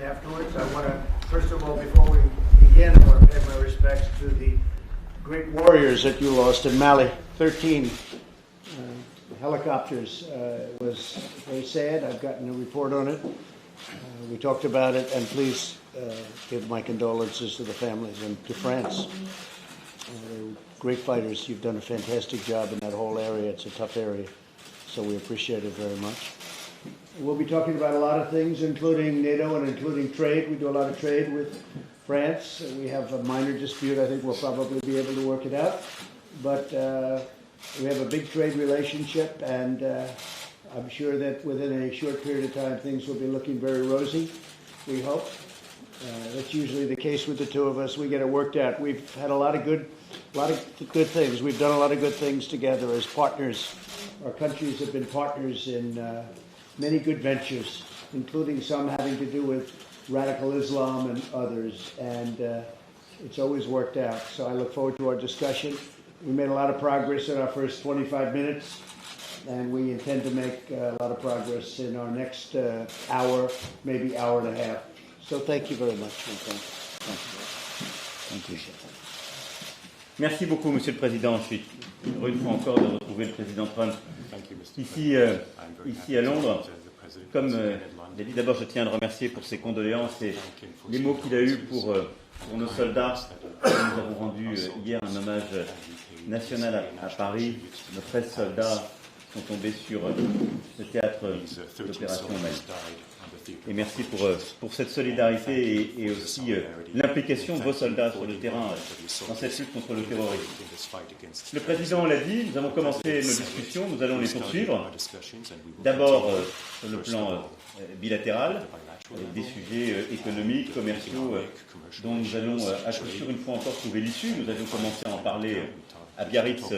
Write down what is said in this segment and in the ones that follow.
Afterwards, I want to, first of all, before we begin, I want to pay my respects to the great warriors that you lost in Mali. 13 helicopters. It was very sad. I've gotten a report on it. We talked about it, and please give my condolences to the families and to France. Great fighters. You've done a fantastic job in that whole area. It's a tough area, so we appreciate it very much. We'll be talking about a lot of things, including NATO and including trade. We do a lot of trade with France. We have a minor dispute. I think we'll probably be able to work it out. But we have a big trade relationship, and I'm sure that within a short period of time, things will be looking very rosy, we hope. That's usually the case with the two of us. We get it worked out. We've had a lot of good things. We've done a lot of good things together as partners. Our countries have been partners in many good ventures, including some having to do with radical Islam and others, and it's always worked out. So I look forward to our discussion. We made a lot of progress in our first 25 minutes, and we intend to make a lot of progress in our next hour, maybe hour and a half. So thank you very much. Thank you. Merci beaucoup, Monsieur le Président. Je suis heureux une fois encore de retrouver le Président Trump ici à Londres. Comme il a dit, d'abord je tiens à le remercier pour ses condoléances et les mots qu'il a eus pour nos soldats. Nous avons rendu hier un hommage national à Paris. Nos 13 soldats sont tombés sur le théâtre d'opération au Mali. Et merci pour cette solidarité et aussi l'implication de vos soldats sur le terrain dans cette lutte contre le terrorisme. Le Président l'a dit, nous avons commencé nos discussions, nous allons les poursuivre. D'abord sur le plan bilatéral, avec des sujets économiques, commerciaux, dont nous allons à coup sûr une fois encore trouver l'issue. Nous avions commencé à en parler à Biarritz,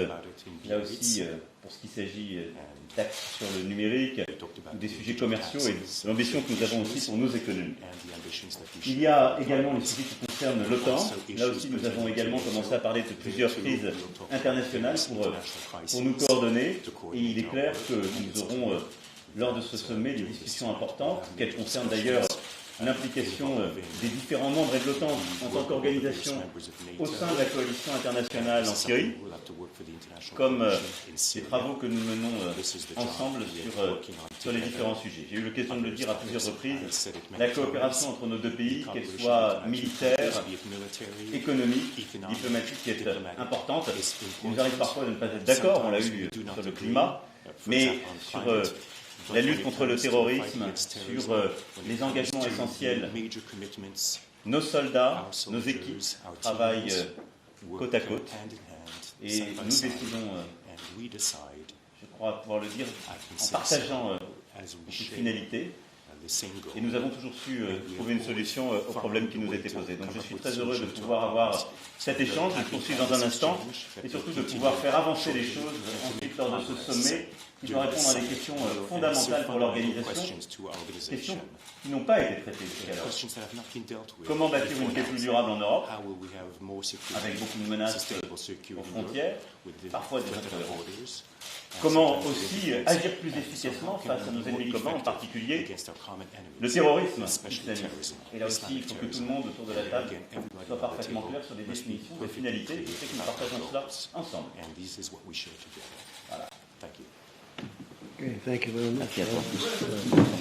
là aussi pour ce qui s'agit taxes sur le numérique, ou des sujets commerciaux et l'ambition que nous avons aussi pour nos économies. Il y a également les sujets qui concernent l'OTAN. Là aussi, nous avons également commencé à parler de plusieurs crises internationales pour nous coordonner. Et il est clair que nous aurons, lors de ce sommet, des discussions importantes, qu'elles concernent d'ailleurs l'implication des différents membres de l'OTAN en tant qu'organisation au sein de la coalition internationale en Syrie, comme les travaux que nous menons ensemble sur les différents sujets. J'ai eu l'occasion de le dire à plusieurs reprises, la coopération entre nos deux pays, qu'elle soit militaire, économique, diplomatique, est importante. Il nous arrive parfois de ne pas être d'accord, on l'a eu sur le climat, mais sur la lutte contre le terrorisme, sur les engagements essentiels. Nos soldats, nos équipes travaillent côte à côte et nous décidons, je crois pouvoir le dire, en partageant cette finalité. Et nous avons toujours su trouver une solution aux problèmes qui nous étaient posés. Donc je suis très heureux de pouvoir avoir cet échange, de poursuivre dans un instant, et surtout de pouvoir faire avancer les choses ensuite lors de ce sommet qui doit répondre à des questions fondamentales pour l'organisation, questions qui n'ont pas été traitées jusqu'alors. Comment bâtir une paix plus durable en Europe, avec beaucoup de menaces aux frontières, parfois des terroristes. Comment aussi agir plus efficacement face à nos ennemis communs, en particulier le terrorisme islamiste. Et là aussi, il faut que tout le monde autour de la table soit parfaitement clair sur des définitions, des finalités. Je sais que nous partageons cela ensemble. Voilà. Okay, thank you very much.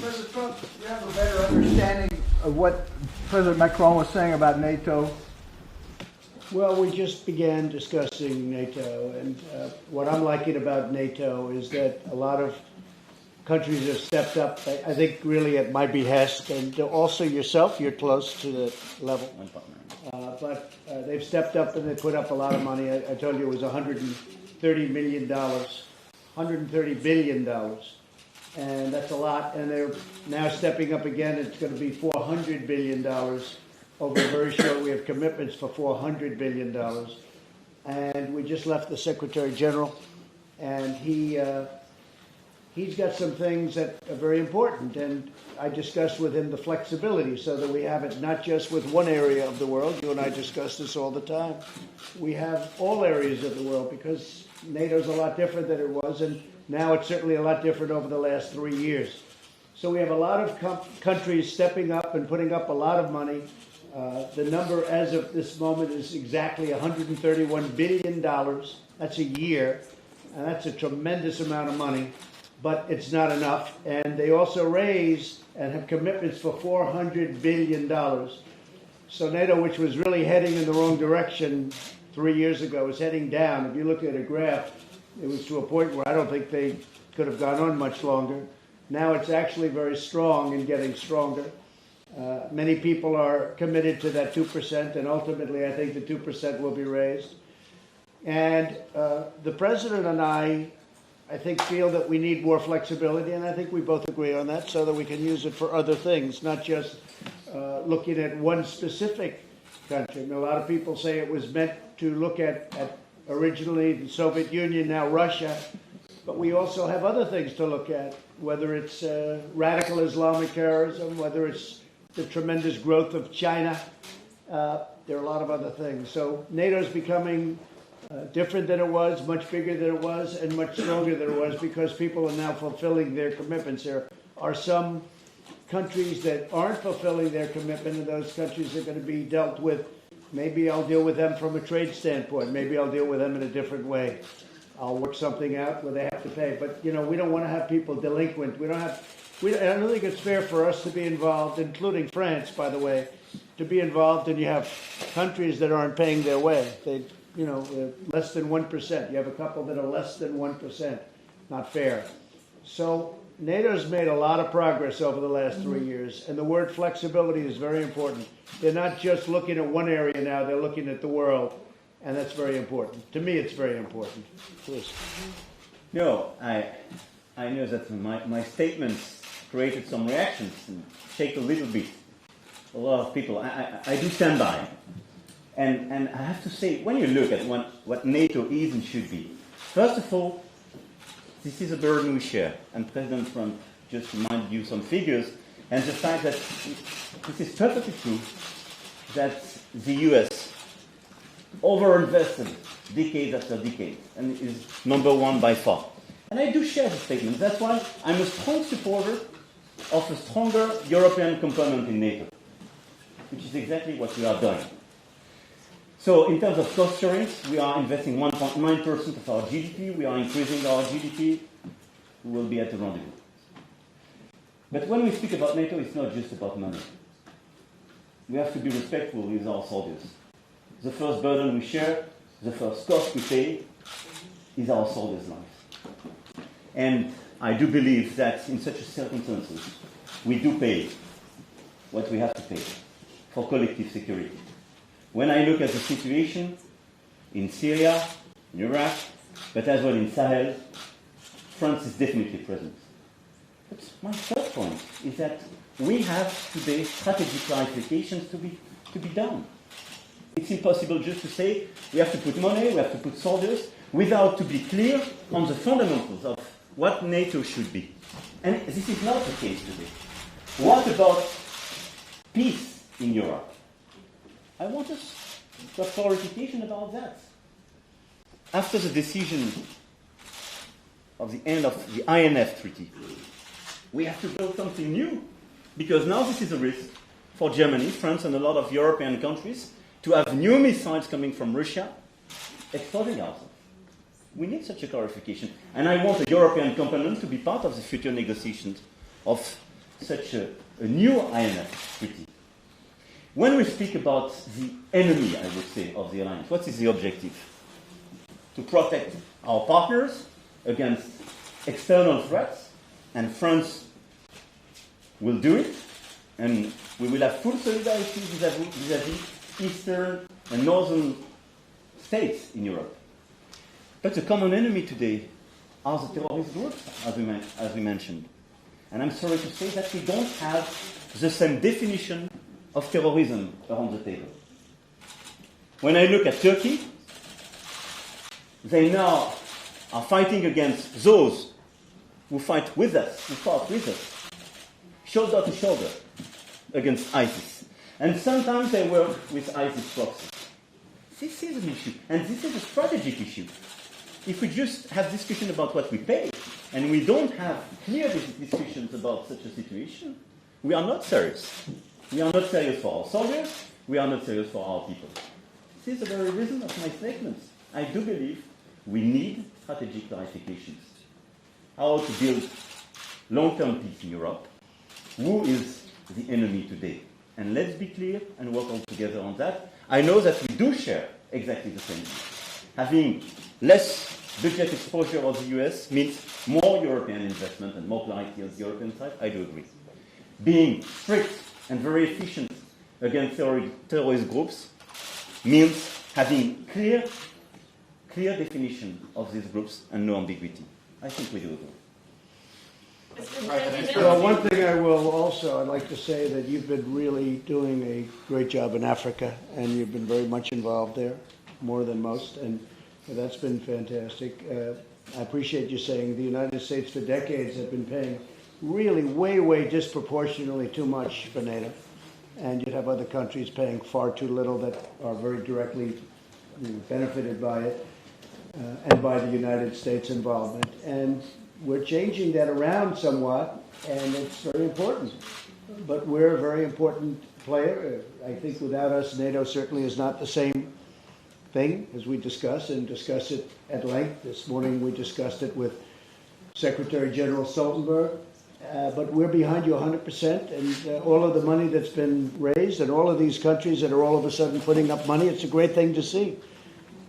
President Trump, you have a better understanding of what President Macron was saying about NATO? Well, we just began discussing NATO, and what I'm liking about NATO is that a lot of countries have stepped up, I think really at my behest, and also yourself, you're close to the level. But they've stepped up and they put up a lot of money. I told you it was $130 million, $130 billion, and that's a lot, and they're now stepping up again. It's going to be $400 billion. Over very short, we have commitments for $400 billion. And we just left the Secretary General, and he's got some things that are very important. And I discussed with him the flexibility so that we have it not just with one area of the world. You and I discuss this all the time. We have all areas of the world because NATO's a lot different than it was, and now it's certainly a lot different over the last 3 years. So we have a lot of countries stepping up and putting up a lot of money. The number as of this moment is exactly $131 billion. That's a year, and that's a tremendous amount of money, but it's not enough. And they also raise and have commitments for $400 billion. So NATO, which was really heading in the wrong direction 3 years ago, is heading down. If you look at a graph, it was to a point where I don't think they could have gone on much longer. Now it's actually very strong and getting stronger. Many people are committed to that 2%, and ultimately I think the 2% will be raised. And the President and I think, feel that we need more flexibility, and I think we both agree on that, so that we can use it for other things, not just looking at one specific country. I mean, a lot of people say it was meant to look at originally the Soviet Union, now Russia, but we also have other things to look at, whether it's radical Islamic terrorism, whether it's the tremendous growth of China. There are a lot of other things. So NATO is becoming different than it was, much bigger than it was, and much stronger than it was, because people are now fulfilling their commitments. There are some countries that aren't fulfilling their commitment, and those countries are going to be dealt with. Maybe I'll deal with them from a trade standpoint. Maybe I'll deal with them in a different way. I'll work something out where they have to pay. But, we don't want to have people delinquent. I don't think it's fair for us to be involved, including France, by the way, to be involved, and you have countries that aren't paying their way. They're less than 1%. You have a couple that are less than 1%. Not fair. So NATO's made a lot of progress over the last 3 years, and the word flexibility is very important. They're not just looking at one area now, they're looking at the world, and that's very important. To me, it's very important. Please. No, I know that my statements created some reactions and shake a little bit. A lot of people, I do stand by. And I have to say, when you look at what NATO is and should be, first of all, this is a burden we share. And President Trump just reminded you some figures, and the fact that this is perfectly true, that the US overinvested decade after decade, and is number one by far. And I do share the statement. That's why I'm a strong supporter of a stronger European component in NATO, which is exactly what we are doing. So in terms of cost sharing, we are investing 1.9% of our GDP. We are increasing our GDP. We will be at the rendezvous. But when we speak about NATO, it's not just about money. We have to be respectful with our soldiers. The first burden we share, the first cost we pay, is our soldiers' lives. And I do believe that in such circumstances, we do pay what we have to pay for collective security. When I look at the situation in Syria, in Iraq, but as well in Sahel, France is definitely present. But my third point is that we have today strategic clarifications to be done. It's impossible just to say we have to put money, we have to put soldiers, without to be clear on the fundamentals of what NATO should be. And this is not the case today. What about peace in Europe? I want us to have clarification about that. After the decision of the end of the INF Treaty, we have to build something new, because now this is a risk for Germany, France, and a lot of European countries to have new missiles coming from Russia exploding ourselves. We need such a clarification. And I want a European component to be part of the future negotiations of such a new INF Treaty. When we speak about the enemy, I would say, of the alliance, what is the objective? To protect our partners against external threats, and France will do it, and we will have full solidarity vis-à-vis eastern and northern states in Europe. But the common enemy today are the terrorist groups, as we mentioned. And I'm sorry to say that we don't have the same definition of terrorism around the table. When I look at Turkey, they now are fighting against those who fight with us, who fought with us, shoulder to shoulder against ISIS. And sometimes they work with ISIS proxies. This is an issue, and this is a strategic issue. If we just have discussion about what we pay, and we don't have clear discussions about such a situation, we are not serious. We are not serious for our soldiers, we are not serious for our people. This is the very reason of my statements. I do believe we need strategic clarifications. How to build long-term peace in Europe, who is the enemy today. And let's be clear and work all together on that. I know that we do share exactly the same view. Having less budget exposure of the US means more European investment and more clarity on the European side. I do agree. Being strict and very efficient against terrorist groups means having clear definition of these groups and no ambiguity. I think we do agree. Well, one thing I'd like to say that you've been really doing a great job in Africa, and you've been very much involved there, more than most, and that's been fantastic. I appreciate you saying the United States for decades have been paying really way disproportionately too much for NATO, and you'd have other countries paying far too little that are very directly benefited by it, and by the United States involvement. And we're changing that around somewhat, and it's very important. But we're a very important player. I think without us, NATO certainly is not the same thing as we discuss it at length. This morning we discussed it with Secretary General Stoltenberg. But we're behind you 100%, and all of the money that's been raised and all of these countries that are all of a sudden putting up money, it's a great thing to see.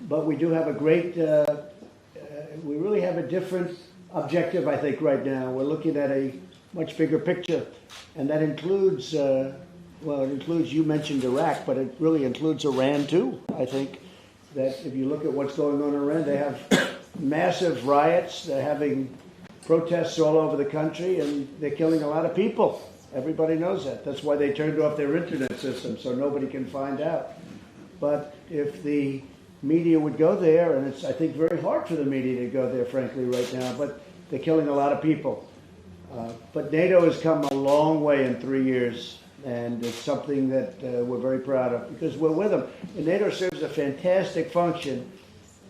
But we do have a great, we really have a different objective, I think, right now. We're looking at a much bigger picture, and that includes, it includes, you mentioned Iraq, but it really includes Iran too. I think that if you look at what's going on in Iran, they have massive riots, they're having protests all over the country, and they're killing a lot of people. Everybody knows that. That's why they turned off their internet system, so nobody can find out. But if the media would go there, and it's, I think, very hard for the media to go there, frankly, right now, but they're killing a lot of people. But NATO has come a long way in 3 years, and it's something that we're very proud of, because we're with them. And NATO serves a fantastic function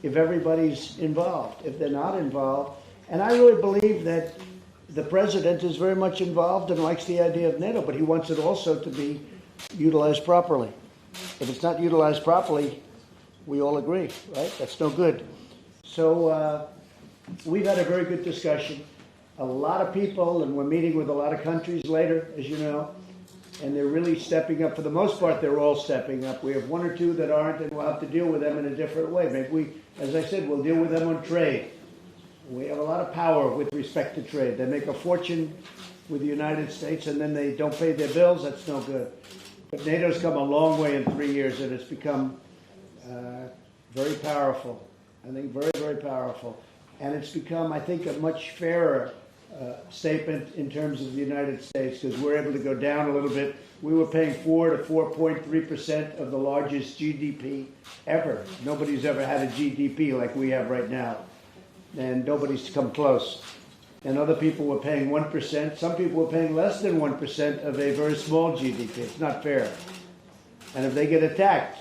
if everybody's involved. If they're not involved, and I really believe that the president is very much involved and likes the idea of NATO, but he wants it also to be utilized properly. If it's not utilized properly, we all agree, right? That's no good. So we've had a very good discussion. A lot of people, and we're meeting with a lot of countries later, as you know, and they're really stepping up. For the most part, they're all stepping up. We have one or two that aren't, and we'll have to deal with them in a different way. Maybe we, as I said, we'll deal with them on trade. We have a lot of power with respect to trade. They make a fortune with the United States, and then they don't pay their bills. That's no good. But NATO's come a long way in 3 years, and it's become very powerful. I think very powerful. And it's become, I think, a much fairer statement in terms of the United States, because we're able to go down a little bit. We were paying 4 to 4.3% of the largest GDP ever. Nobody's ever had a GDP like we have right now. And nobody's come close. And other people were paying 1%. Some people were paying less than 1% of a very small GDP. It's not fair. And if they get attacked,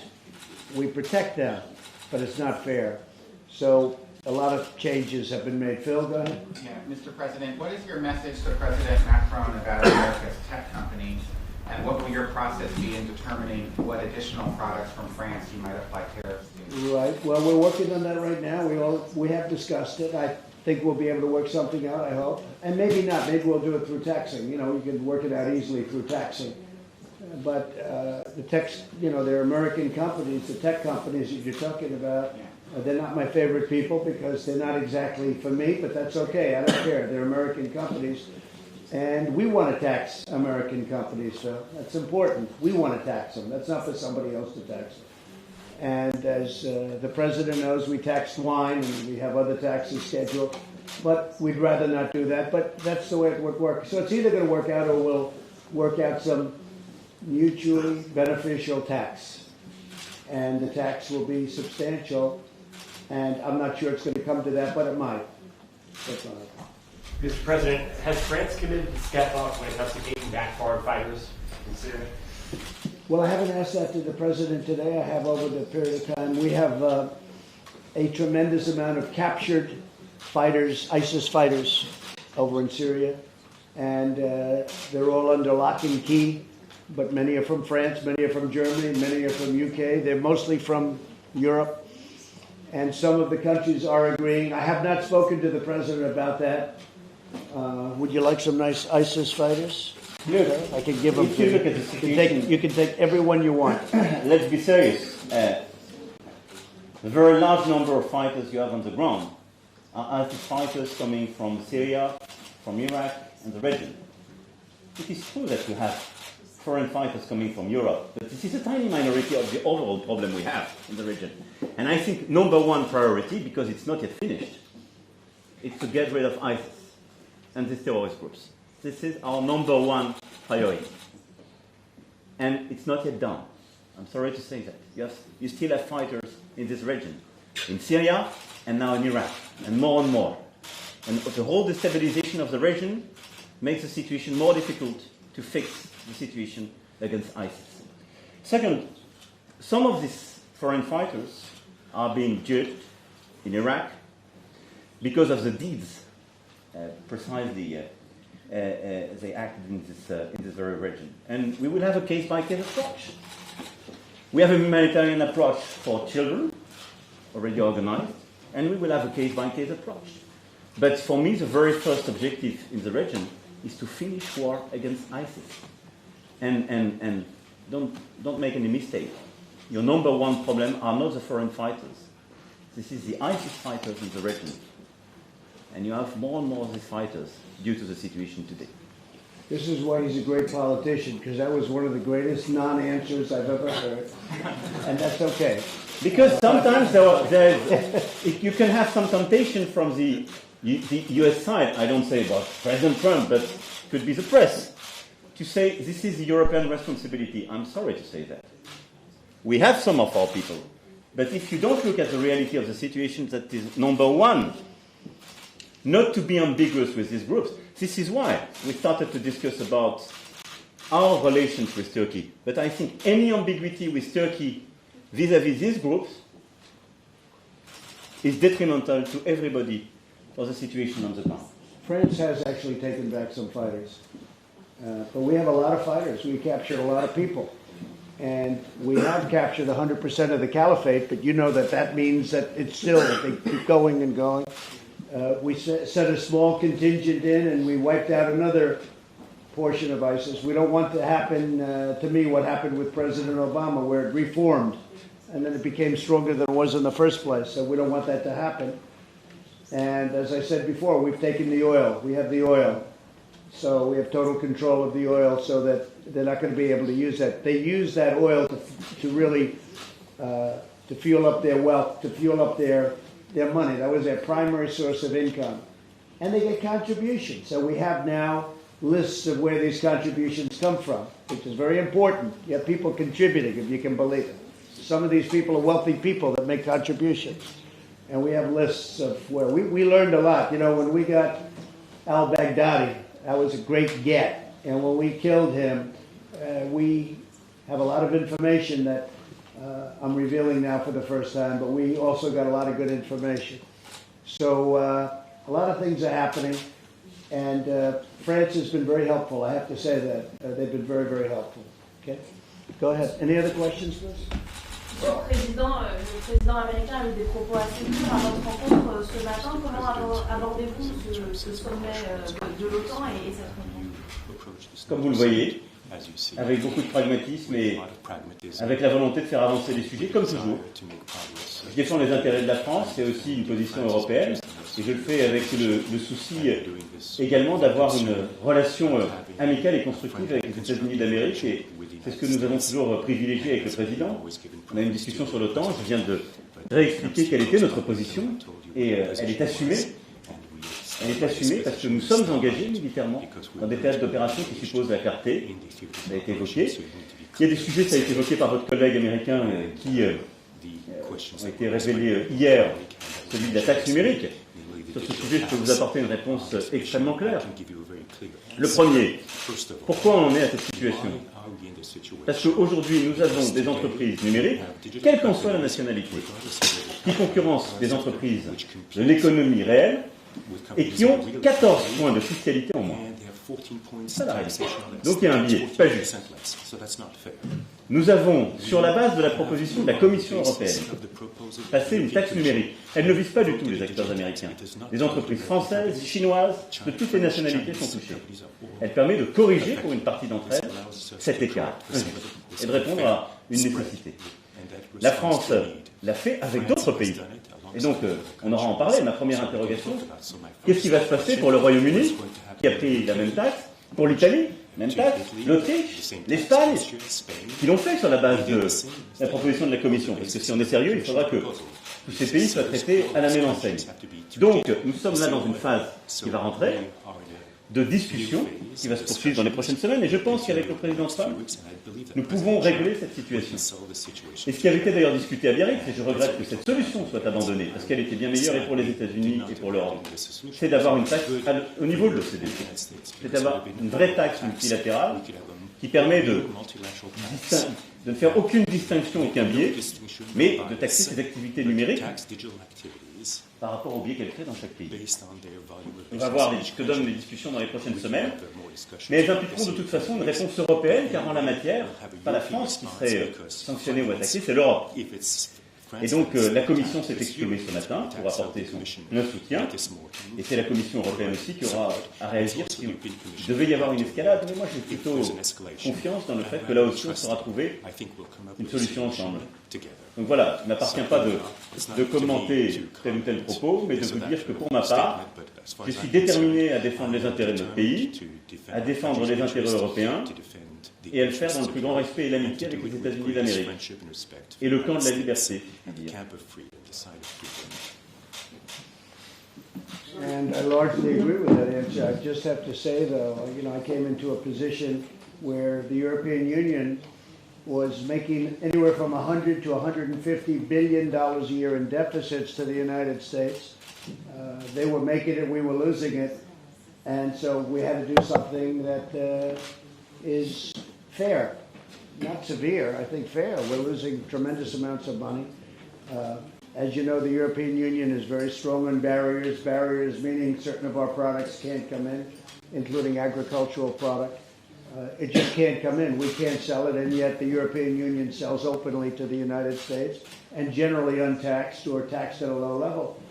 we protect them. But it's not fair. So a lot of changes have been made. Phil, go ahead. Yeah, Mr. President, what is your message to President Macron about America's tech companies? And what will your process be in determining what additional products from France you might apply tariffs to? Right. Well, we're working on that right now. We have discussed it. I think we'll be able to work something out, I hope. And maybe not. Maybe we'll do it through taxing. You know, we can work it out easily through taxing. But the tech, you know, they're American companies, the tech companies that you're talking about. They're not my favorite people because they're not exactly for me, but that's okay. I don't care. They're American companies. And we want to tax American companies, so that's important. We want to tax them. That's not for somebody else to tax them. And as the president knows, we taxed wine and we have other taxes scheduled. But we'd rather not do that. But that's the way it would work. So it's either going to work out or we'll work out some mutually beneficial tax. And the tax will be substantial. And I'm not sure it's going to come to that, but it might. That's all right. Mr. President, has France committed to step up when it comes to taking back foreign fighters in Syria? Well, I haven't asked that to the president today. I have over the period of time. We have a tremendous amount of captured fighters, ISIS fighters over in Syria. And they're all under lock and key, but many are from France, many are from Germany, many are from UK. They're mostly from Europe. And some of the countries are agreeing. I have not spoken to the president about that. Would you like some nice ISIS fighters? Look, I can give them if to you you. look at the situation, You can take everyone you want. let's be serious. The very large number of fighters you have on the ground are ISIS fighters coming from Syria, from Iraq, and the region. It is true that you have foreign fighters coming from Europe, but this is a tiny minority of the overall problem we have in the region. And I think number one priority, because it's not yet finished, is to get rid of ISIS and these terrorist groups. This is our number one priority. And it's not yet done. I'm sorry to say that. You still have fighters in this region, in Syria and now in Iraq, and more and more. And the whole destabilization of the region makes the situation more difficult to fix the situation against ISIS. Second, some of these foreign fighters are being judged in Iraq because of the deeds precisely they acted in this very region. And we will have a case-by-case approach. We have a humanitarian approach for children, already organized, and we will have a case-by-case approach. But for me, the very first objective in the region is to finish war against ISIS. And don't make any mistake. Your number one problem are not the foreign fighters. This is the ISIS fighters in the region. And you have more and more of these fighters due to the situation today. This is why he's a great politician, because that was one of the greatest non-answers I've ever heard. And that's okay. Because sometimes you can have some temptation from the US side, I don't say about President Trump, but could be the press, to say this is the European responsibility. I'm sorry to say that. We have some of our people, but if you don't look at the reality of the situation, that is number one, not to be ambiguous with these groups. This is why we started to discuss about our relations with Turkey. But I think any ambiguity with Turkey vis-à-vis these groups is detrimental to everybody for the situation on the ground. France has actually taken back some fighters. But we have a lot of fighters. We captured a lot of people. And we have captured 100% of the caliphate, but you know that means that it's still, they keep going and going. We sent a small contingent in and we wiped out another portion of ISIS. We don't want to happen, to me, what happened with President Obama, where it reformed and then it became stronger than it was in the first place. So we don't want that to happen. And as I said before, we've taken the oil. We have the oil. So we have total control of the oil so that they're not going to be able to use that. They use that oil to really to fuel up their wealth, to fuel up their money. That was their primary source of income. And they get contributions. So we have now lists of where these contributions come from, which is very important. You have people contributing, if you can believe it. Some of these people are wealthy people that make contributions. And we have lists of where we learned a lot. You know, when we got al-Baghdadi, that was a great get. And when we killed him, we have a lot of information that I'm revealing now for the first time, but we also got a lot of good information. So a lot of things are happening, and France has been very helpful. I have to say that. They've been very, very helpful. Okay? Go ahead. Any other questions, please? Le président américain a eu des propos assez durs à votre rencontre ce matin. Comment abordez-vous ce sommet de l'OTAN et cette réunion? Comme vous le voyez, avec beaucoup de pragmatisme et avec la volonté de faire avancer les sujets, comme toujours. Je défends les intérêts de la France, c'est aussi une position européenne, et je le fais avec le souci également d'avoir une relation amicale et constructive avec les États-Unis d'Amérique, et c'est ce que nous avons toujours privilégié avec le président. On a une discussion sur l'OTAN, je viens de réexpliquer quelle était notre position, et elle est assumée. Elle est assumée parce que nous sommes engagés militairement dans des théâtres d'opération qui supposent la clarté. Ça a été évoqué. Il y a des sujets, ça a été évoqué par votre collègue américain, qui ont été révélés hier, celui de la taxe numérique. Sur ce sujet, je peux vous apporter une réponse extrêmement claire. Le premier, pourquoi on en est à cette situation? Parce qu'aujourd'hui, nous avons des entreprises numériques, quelle qu'en soit la nationalité, qui concurrencent des entreprises de l'économie réelle et qui ont 14 points de fiscalité en moins. Ça, la réalité. Donc il y a un biais, pas juste. Nous avons, sur la base de la proposition de la Commission européenne, passé une taxe numérique. Elle ne vise pas du tout les acteurs américains. Les entreprises françaises, chinoises, de toutes les nationalités sont touchées. Elle permet de corriger pour une partie d'entre elles cet écart et de répondre à une nécessité. La France l'a fait avec d'autres pays. Et donc, on aura en parlé. Ma première interrogation, qu'est-ce qui va se passer pour le Royaume-Uni, qui a pris la même taxe, pour l'Italie, même taxe, l'Autriche, l'Espagne, qui l'ont fait sur la base de la proposition de la Commission. Parce que si on est sérieux, il faudra que tous ces pays soient traités à la même enseigne. Donc, nous sommes là dans une phase qui va rentrer, de discussion, qui va se poursuivre dans les prochaines semaines, et je pense qu'avec le président Trump, nous pouvons régler cette situation. Et ce qui avait été d'ailleurs discuté à Biarritz, et je regrette que cette solution soit abandonnée, parce qu'elle était bien meilleure et pour les États-Unis et pour l'Europe, c'est d'avoir une taxe au niveau de l'OCDE. C'est d'avoir une vraie taxe multilatérale qui permet de ne faire aucune distinction, aucun biais, mais de taxer ces activités numériques par rapport au biais qu'elle crée dans chaque pays. On va voir ce que donnent les discussions dans les prochaines semaines, mais elles impliqueront de toute façon une réponse européenne, car en la matière, pas la France qui serait sanctionnée ou attaquée, c'est l'Europe. Et donc la Commission s'est exprimée ce matin pour apporter son soutien, et c'est la Commission européenne aussi qui aura à réagir s'il devait y avoir une escalade. Mais moi j'ai plutôt confiance dans le fait que là aussi on saura trouver une solution ensemble. Donc voilà, il ne m'appartient pas de commenter tel ou tel propos, mais de vous dire que pour ma part, je suis déterminé à défendre les intérêts de notre pays, à défendre les intérêts européens, et à le faire dans le plus grand respect et l'amitié avec les États-Unis d'Amérique et le camp de la liberté. And I largely agree with that answer. I just have to say, though, I came into a position where the European Union was making anywhere from $100 to $150 billion a year in deficits to the United States. They were making it, we were losing it, and so we had to do something that is fair, not severe, I think fair. We're losing tremendous amounts of money. As you know, the European Union is very strong on barriers. Barriers meaning certain of our products can't come in, including agricultural product. It just can't come in. We can't sell it, and yet the European Union sells openly to the United States and generally untaxed or taxed at a low level.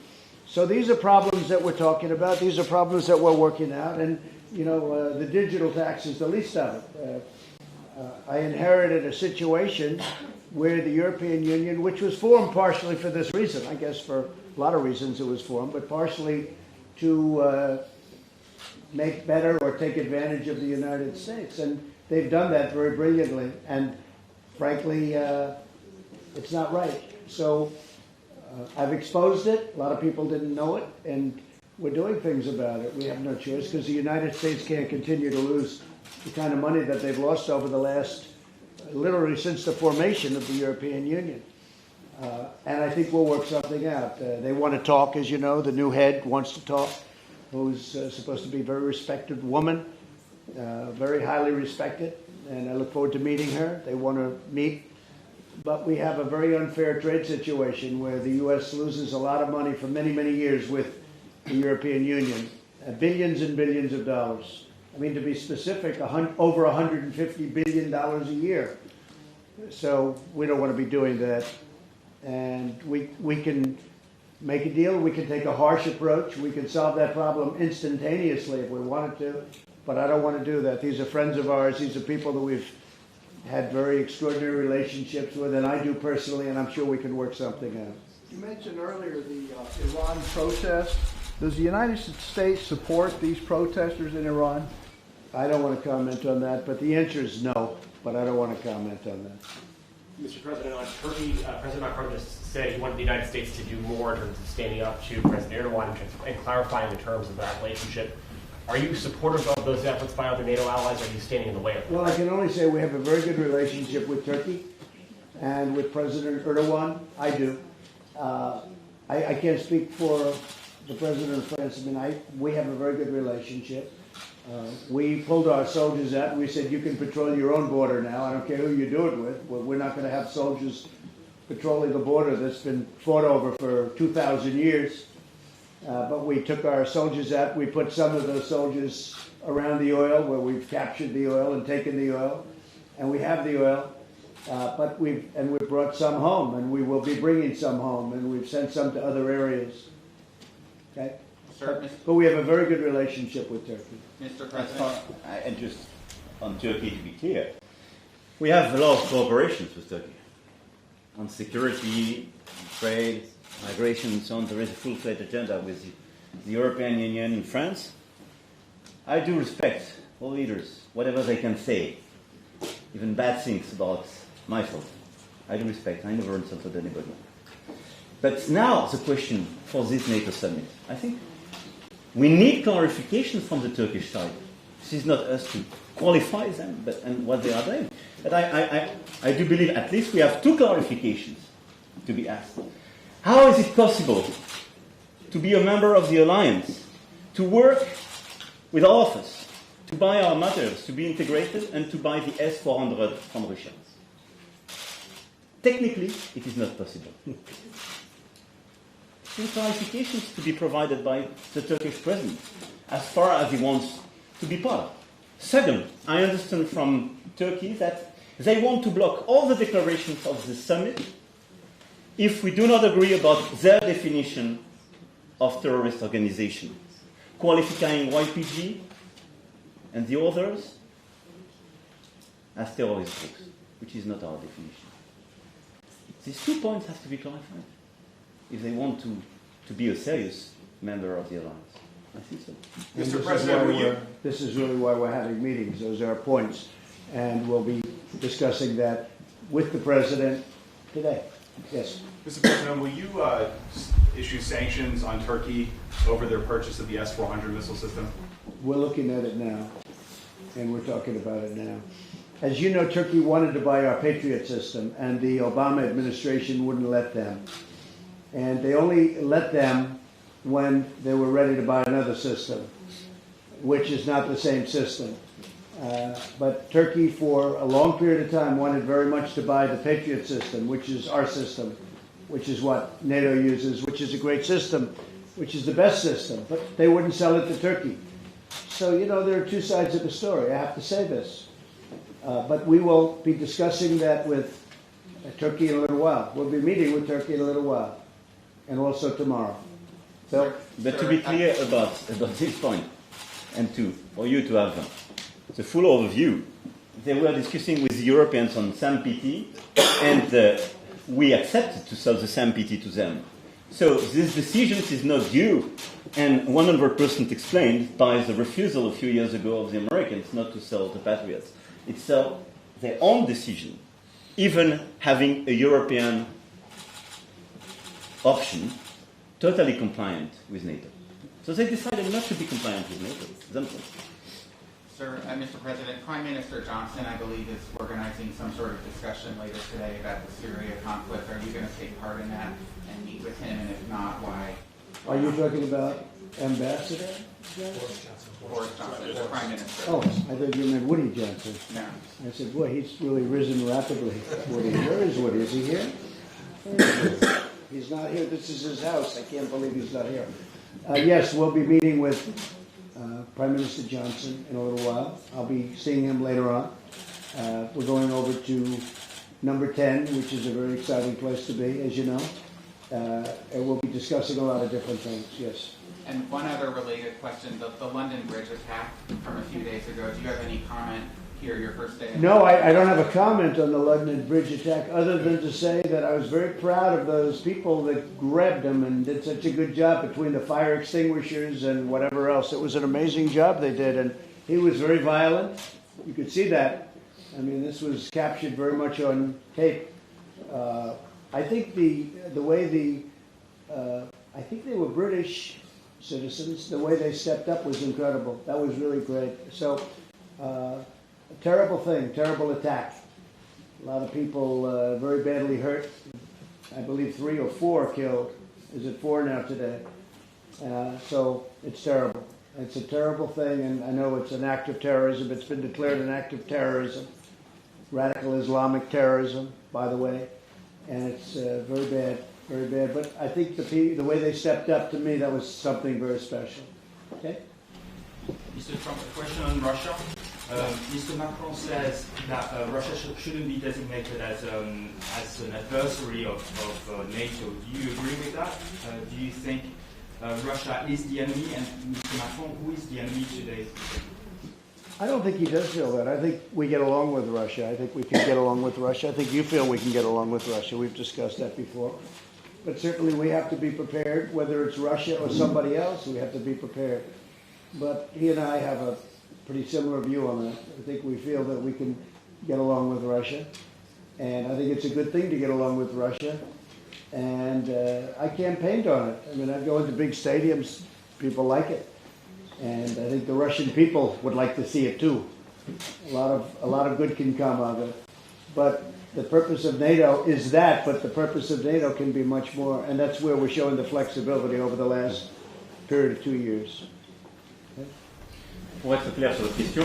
So these are problems that we're talking about. These are problems that we're working out, and the digital tax is the least of it. I inherited a situation where the European Union, which was formed partially for this reason, I guess for a lot of reasons it was formed, but partially to make better or take advantage of the United States. And they've done that very brilliantly. And frankly, it's not right. So I've exposed it. A lot of people didn't know it. And we're doing things about it. We have no choice because the United States can't continue to lose the kind of money that they've lost over the last, literally since the formation of the European Union. And I think we'll work something out. They want to talk, as you know. The new head wants to talk, who's supposed to be a very respected woman, very highly respected. And I look forward to meeting her. They want to meet. But we have a very unfair trade situation where the U.S. loses a lot of money for many, many years with the European Union, billions and billions of dollars. I mean, to be specific, over $150 billion a year. So we don't want to be doing that. And we can make a deal. We can take a harsh approach. We can solve that problem instantaneously if we wanted to. But I don't want to do that. These are friends of ours. These are people that we've had very extraordinary relationships with, and I do personally, and I'm sure we can work something out. You mentioned earlier the Iran protests. Does the United States support these protesters in Iran? I don't want to comment on that, but the answer is no, but I don't want to comment on that. Mr. President, on Turkey, President Macron just said he wanted the United States to do more in terms of standing up to President Erdogan and clarifying the terms of that relationship. Are you supportive of those efforts by other NATO allies, or are you standing in the way of them? Well, I can only say we have a very good relationship with Turkey and with President Erdogan. I do. I can't speak for the president of France, we have a very good relationship. We pulled our soldiers out and we said, you can patrol your own border now. I don't care who you do it with. Well, we're not going to have soldiers patrolling the border that's been fought over for 2,000 years. But we took our soldiers out. We put some of those soldiers around the oil where we've captured the oil and taken the oil. And we have the oil. But we've brought some home, and we will be bringing some home, and we've sent some to other areas. Okay? But we have a very good relationship with Turkey. Mr. President. And just on Turkey, to be clear, we have a lot of cooperations with Turkey on security, trade, migration, and so on. There is a full-fledged agenda with the European Union in France. I do respect all leaders, whatever they can say, even bad things about myself. I do respect. I never insulted anybody. But now the question for this NATO summit, I think we need clarifications from the Turkish side. This is not us to qualify them and what they are doing. But I do believe at least we have two clarifications to be asked. How is it possible to be a member of the alliance, to work with all of us, to buy our materials, to be integrated, and to buy the S-400 from Russia? Technically, it is not possible. Clarifications to be provided by the Turkish president as far as he wants to be part. Second, I understand from Turkey that they want to block all the declarations of the summit if we do not agree about their definition of terrorist organization, qualifying YPG and the others as terrorist groups, which is not our definition. These 2 points have to be clarified if they want to be a serious member of the alliance. I think so. Mr. President, this is really why we're having meetings. Those are our points. And we'll be discussing that with the President today. Yes. Mr. President, will you issue sanctions on Turkey over their purchase of the S-400 missile system? We're looking at it now, and we're talking about it now. As you know, Turkey wanted to buy our Patriot system, and the Obama administration wouldn't let them. And they only let them when they were ready to buy another system, which is not the same system. But Turkey, for a long period of time, wanted very much to buy the Patriot system, which is our system, which is what NATO uses, which is a great system, which is the best system. But they wouldn't sell it to Turkey. So, you know, there are two sides of the story. I have to say this. But we will be discussing that with Turkey in a little while. We'll be meeting with Turkey in a little while. And also tomorrow. Bill? But to be clear about this point, and for you to have the full overview, they were discussing with the Europeans on SAMPT, and we accepted to sell the SAMPT to them. So this decision is not due, and 100% explained by the refusal a few years ago of the Americans not to sell the Patriots. It's their own decision, even having a European option totally compliant with NATO. So they decided not to be compliant with NATO themselves. Sir, Mr. President, Prime Minister Johnson, I believe, is organizing some sort of discussion later today about the Syria conflict. Are you going to take part in that and meet with him? And if not, why? Are you talking about Ambassador? Boris Johnson, the Prime Minister. Oh, I thought you meant Woody Johnson. No. I said, boy, he's really risen rapidly. Woody, where is Woody? Is he here? He's not here. This is his house. I can't believe he's not here. Yes, we'll be meeting with Prime Minister Johnson in a little while. I'll be seeing him later on. We're going over to number 10, which is a very exciting place to be, as you know. And we'll be discussing a lot of different things, yes. And one other related question, the London Bridge attack from a few days ago, do you have any comment here, your first day? No, I don't have a comment on the London Bridge attack other than to say that I was very proud of those people that grabbed him and did such a good job between the fire extinguishers and whatever else. It was an amazing job they did, and he was very violent. You could see that. I mean, this was captured very much on tape. I think the way I think they were British citizens. The way they stepped up was incredible. That was really great. So, a terrible thing, terrible attack. A lot of people very badly hurt. I believe 3 or 4 killed. Is it 4 now today? So it's terrible. It's a terrible thing, and I know it's an act of terrorism. It's been declared an act of terrorism, radical Islamic terrorism, by the way, and it's very bad, very bad. But I think the way they stepped up, to me, that was something very special. Okay? Mr. Trump, a question on Russia. Mr. Macron says that Russia shouldn't be designated as an adversary of NATO. Do you agree with that? Do you think Russia is the enemy, and Mr. Macron, who is the enemy today? I don't think he does feel that. I think we get along with Russia. I think we can get along with Russia. I think you feel we can get along with Russia. We've discussed that before. But certainly we have to be prepared, whether it's Russia or somebody else, we have to be prepared. But he and I have a pretty similar view on that. I think we feel that we can get along with Russia. And I think it's a good thing to get along with Russia. And I campaigned on it. I mean, I go into big stadiums, people like it. And I think the Russian people would like to see it too. A lot of good can come of it. But the purpose of NATO is that, but the purpose of NATO can be much more. And that's where we're showing the flexibility over the last period of 2 years. Pour être clair sur votre question,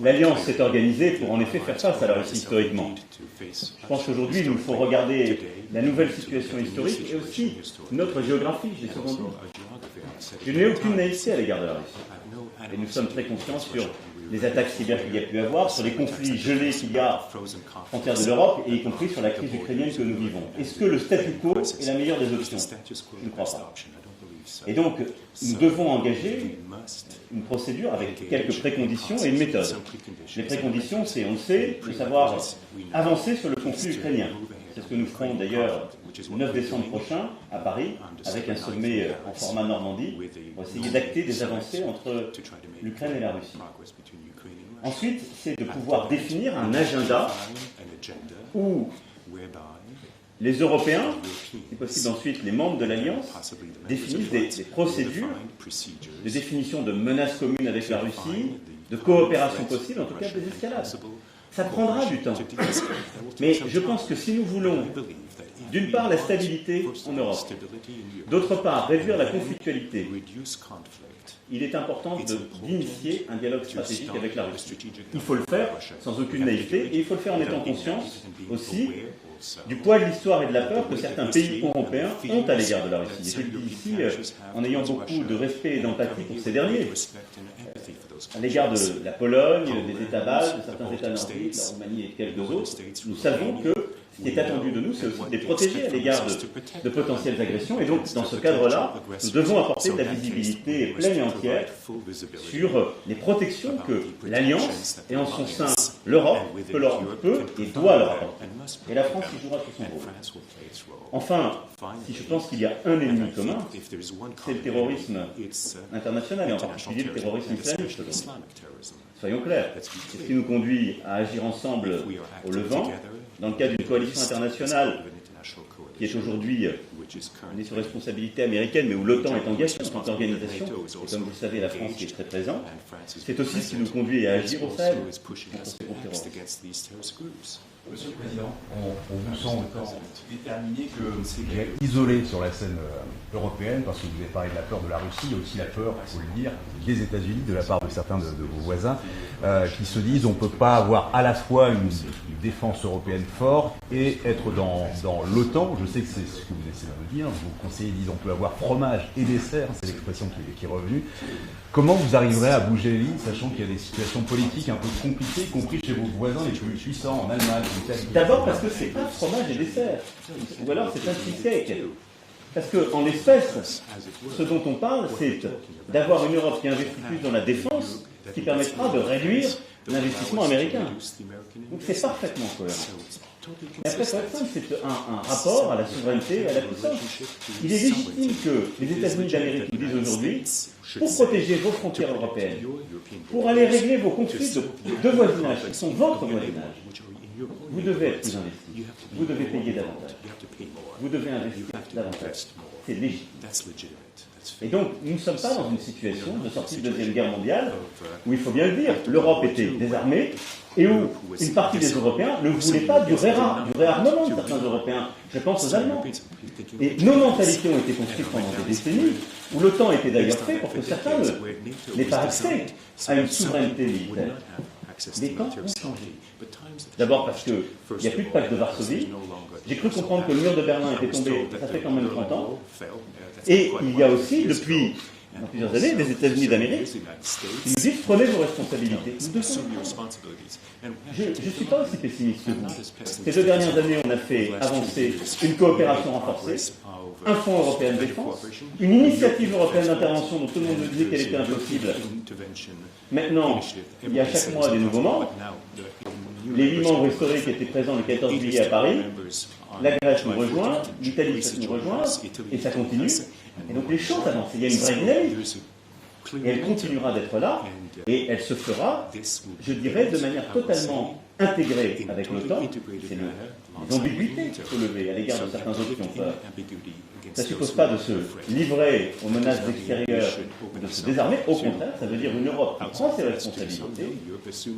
l'Alliance s'est organisée pour en effet faire face à la Russie historiquement. Je pense qu'aujourd'hui, il nous faut regarder la nouvelle situation historique et aussi notre géographie, j'ai souvent dit. Je n'ai aucune naïveté à l'égard de la Russie. Et nous sommes très conscients sur les attaques cyber qu'il y a pu avoir, sur les conflits gelés qu'il y a aux frontières de l'Europe, et y compris sur la crise ukrainienne que nous vivons. Est-ce que le statu quo est la meilleure des options? Je ne crois pas. Et donc, nous devons engager une procédure avec quelques préconditions et une méthode. Les préconditions, c'est, on le sait, de savoir avancer sur le conflit ukrainien. C'est ce que nous ferons d'ailleurs le 9 décembre prochain à Paris, avec un sommet en format Normandie, pour essayer d'acter des avancées entre l'Ukraine et la Russie. Ensuite, c'est de pouvoir définir un agenda où les Européens, si possible ensuite les membres de l'Alliance, définissent des procédures de définition de menaces communes avec la Russie, de coopération possible, en tout cas des escalades. Ça prendra du temps. Mais je pense que si nous voulons, d'une part, la stabilité en Europe, d'autre part, réduire la conflictualité, il est important d'initier un dialogue stratégique avec la Russie. Il faut le faire sans aucune naïveté, et il faut le faire en étant conscience aussi du poids de l'histoire et de la peur que certains pays européens ont à l'égard de la Russie. Et je le dis ici en ayant beaucoup de respect et d'empathie pour ces derniers. À l'égard de la Pologne, des États baltes, de certains États nordiques, la Roumanie et quelques autres, nous savons que ce qui est attendu de nous, c'est aussi de les protéger à l'égard de potentielles agressions. Et donc, dans ce cadre-là, nous devons apporter de la visibilité pleine et entière sur les protections que l'Alliance et en son sein l'Europe peut et doit leur apporter. Et la France y jouera tout son rôle. Enfin, si je pense qu'il y a un ennemi commun, c'est le terrorisme international, et en particulier le terrorisme islamiste. Soyons clairs, c'est ce qui nous conduit à agir ensemble au Levant, dans le cadre d'une coalition internationale qui est aujourd'hui sous responsabilité américaine, mais où l'OTAN est engagée en tant qu'organisation, et comme vous le savez, la France qui est très présente. C'est aussi ce qui nous conduit à agir au Sahel contre ces groupes terroristes. Monsieur le Président, on vous sent autant déterminé que isolé sur la scène européenne, parce que vous avez parlé de la peur de la Russie, il y a aussi la peur, il faut le dire, des États-Unis, de la part de certains de vos voisins, qui se disent on ne peut pas avoir à la fois une défense européenne forte et être dans l'OTAN. Je sais que c'est ce que vous essayez de dire, vos conseillers disent on peut avoir fromage et dessert, c'est l'expression qui est revenue. Comment vous arriverez à bouger les lignes, sachant qu'il y a des situations politiques un peu compliquées, y compris chez vos voisins les plus puissants, en Allemagne, en Italie? D'abord parce que c'est pas fromage et dessert, ou alors c'est un cheesecake. Parce qu'en l'espèce, ce dont on parle, c'est d'avoir une Europe qui investit plus dans la défense, qui permettra de réduire l'investissement américain. Donc c'est parfaitement cohérent. Et après, pour être simple, c'est un rapport à la souveraineté et à la puissance. Il est légitime que les États-Unis d'Amérique nous disent aujourd'hui, pour protéger vos frontières européennes, pour aller régler vos conflits de voisinage, qui sont votre voisinage, vous devez être plus investi, vous devez payer davantage, vous devez investir davantage. C'est légitime. Et donc, nous ne sommes pas dans une situation de sortie de Deuxième Guerre mondiale où, il faut bien le dire, l'Europe était désarmée, et où une partie des Européens ne voulait pas du réarmement de certains Européens. Je pense aux Allemands. Et nos mentalités ont été construites pendant des décennies, où l'OTAN était d'ailleurs fait pour que certains n'aient pas accès à une souveraineté militaire. Les temps ont changé. D'abord parce qu'il n'y a plus de pacte de Varsovie. J'ai cru comprendre que le mur de Berlin était tombé, ça fait quand même 30 ans. Et il y a aussi, depuis plusieurs années, les États-Unis d'Amérique qui nous disent « prenez vos responsabilités ». Je ne suis pas aussi pessimiste que vous. Ces 2 dernières années, on a fait avancer une coopération renforcée, un fonds européen de défense, une initiative européenne d'intervention dont tout le monde nous disait qu'elle était impossible. Maintenant, il y a chaque mois des nouveaux membres. Les 8 membres historiques étaient présents le 14 juillet à Paris. La Grèce nous rejoint, l'Italie nous rejoint, et ça continue. Et donc les choses avancent. Il y a une vraie dynamique. Et elle continuera d'être là, et elle se fera, je dirais, de manière totalement intégrée avec l'OTAN. C'est les ambiguïtés qu'il faut lever à l'égard de certains autres qui ont peur. Ça ne suppose pas de se livrer aux menaces extérieures, de se désarmer. Au contraire, ça veut dire une Europe qui prend ses responsabilités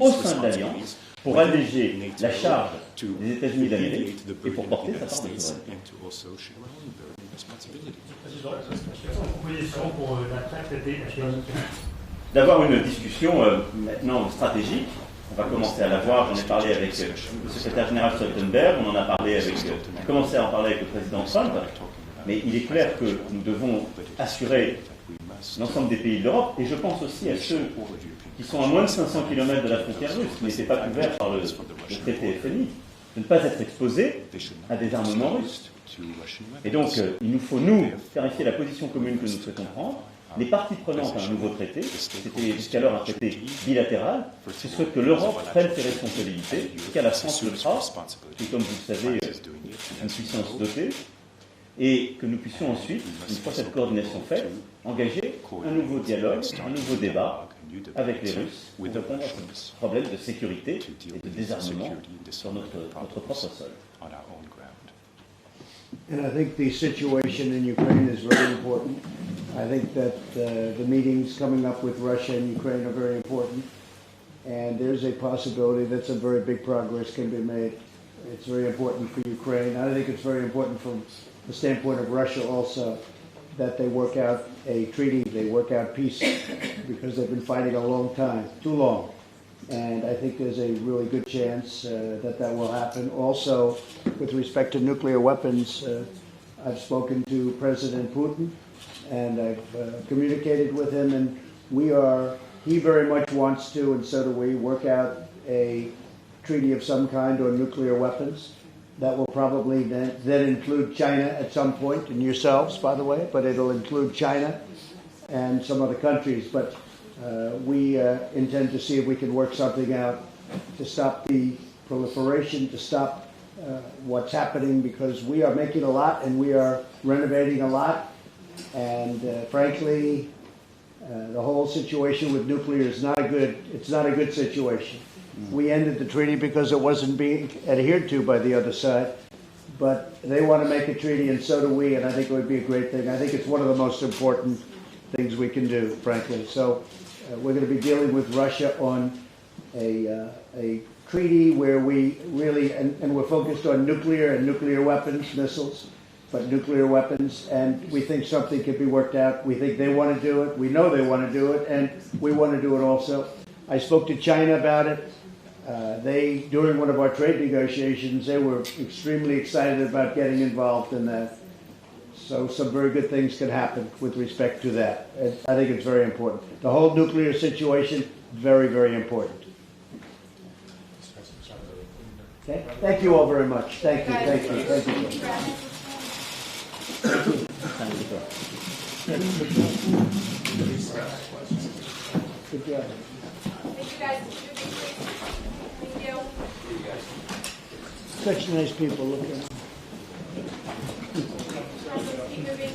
au sein de l'Alliance pour alléger la charge des États-Unis d'Amérique et pour porter sa part de souveraineté. D'avoir une discussion maintenant stratégique. On va commencer à la voir. J'en ai parlé avec le secrétaire général Stoltenberg. On en a commencé à en parler avec le président Trump. Mais il est clair que nous devons assurer l'ensemble des pays de l'Europe, et je pense aussi à ceux qui sont à moins de 500 km de la frontière russe, qui n'étaient pas couverts par le traité FNI, de ne pas être exposés à des armements russes. Et donc, il nous faut, nous, clarifier la position commune que nous souhaitons prendre. Les parties prenantes à un nouveau traité, c'était jusqu'alors un traité bilatéral, je souhaite que l'Europe prenne ses responsabilités, qu'à la France le fera, qui est, comme vous le savez, une puissance dotée, et que nous puissions ensuite, une fois cette coordination faite, engager un nouveau dialogue, un nouveau débat avec les Russes pour répondre à ce problème de sécurité et de désarmement sur notre propre sol. And I think the situation in Ukraine is very important. I think that the meetings coming up with Russia and Ukraine are very important. And there's a possibility that some very big progress can be made. It's very important for Ukraine. I think it's very important from the standpoint of Russia also that they work out a treaty, they work out peace, because they've been fighting a long time, too long. And I think there's a really good chance that will happen. Also, with respect to nuclear weapons, I've spoken to President Putin, and I've communicated with him, and he very much wants to, and so do we, work out a treaty of some kind on nuclear weapons. That will probably then include China at some point, and yourselves, by the way, but it'll include China and some other countries. But we intend to see if we can work something out to stop the proliferation, to stop what's happening, because we are making a lot and we are renovating a lot. And frankly, the whole situation with nuclear is not a good situation. We ended the treaty because it wasn't being adhered to by the other side. But they want to make a treaty, and so do we, and I think it would be a great thing. I think it's one of the most important things we can do, frankly. So we're going to be dealing with Russia on a treaty where we really, and we're focused on nuclear and nuclear weapons, missiles, but nuclear weapons, and we think something can be worked out. We think they want to do it. We know they want to do it, and we want to do it also. I spoke to China about it. During one of our trade negotiations, they were extremely excited about getting involved in that. So some very good things can happen with respect to that. And I think it's very important. The whole nuclear situation, very, very important. Okay? Thank you all very much. Thank you. Thank you. Thank you. Good job. Thank you guys. Thank you. Such nice people. Look at them. Keep moving.